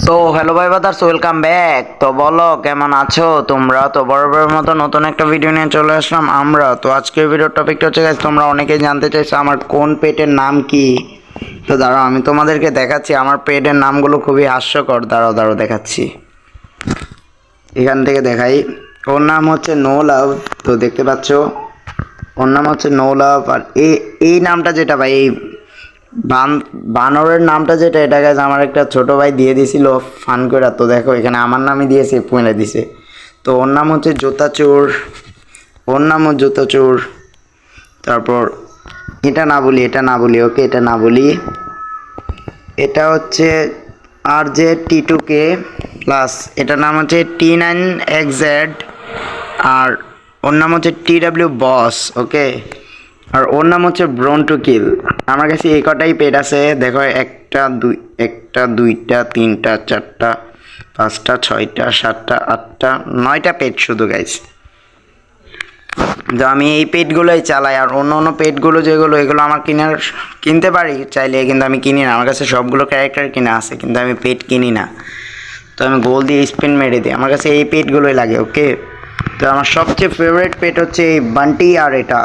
So hello ভাই বাদার্স, welcome back. তো বলো কেমন আছো তোমরা? তো বরাবরের মতো নতুন একটা ভিডিও নিয়ে চলে আসলাম আমরা। তো আজকের ভিডিওর টপিকটা হচ্ছে guys, তোমরা অনেকেই জানতে চাইছো আমার কোন পেটের নাম কি। তো দাঁড়াও আমি তোমাদেরকে দেখাচ্ছি, আমার পেটের নামগুলো খুবই হাস্যকর। দাঁড়াও দাঁড়াও দেখাচ্ছি, এখান থেকে দেখাই। ওর নাম হচ্ছে নো লাভ। তো দেখতে পাচ্ছ ওর নাম হচ্ছে নো লাভ। আর এই নামটা যেটা ভাই, এই বানরের নামটা যেটা, এটা গাছ আমার একটা ছোট ভাই দিয়ে দিছিল ফান করে। তো দেখো এখানে আমার নামই দিয়েছে, পুঁলে দিছে। তো ওর নাম হচ্ছে জুতাচোর, ওর নামও জুতাচোর। তারপর এটা না বলি, এটা না বলি, ওকে এটা না বলি। এটা হচ্ছে RJ T2K প্লাস, এটার নাম হচ্ছে T9XZ। আর ওর নাম হচ্ছে TW বস, ওকে। আর ওর নাম হচ্ছে ব্রোন টু কিল। আমার কাছে এই কটাই পেট আছে। দেখো একটা দুইটা তিনটা চারটা পাঁচটা ছয়টা সাতটা আটটা নয়টা পেট শুধু গাইস। তো আমি এই পেটগুলোই চালাই। আর অন্য অন্য পেটগুলো যেগুলো, এগুলো আমার কিনতে পারি চাইলে, কিন্তু আমি কিনি না। আমার কাছে সবগুলো ক্যারেক্টার কিনা আছে, কিন্তু আমি পেট কিনি না। তো আমি গোল দিয়ে স্পিন মেরে দিই। আমার কাছে এই পেটগুলোই লাগে, ওকে। তো আমার সবচেয়ে ফেভারিট পেট হচ্ছে এই বান্টি আর এটা।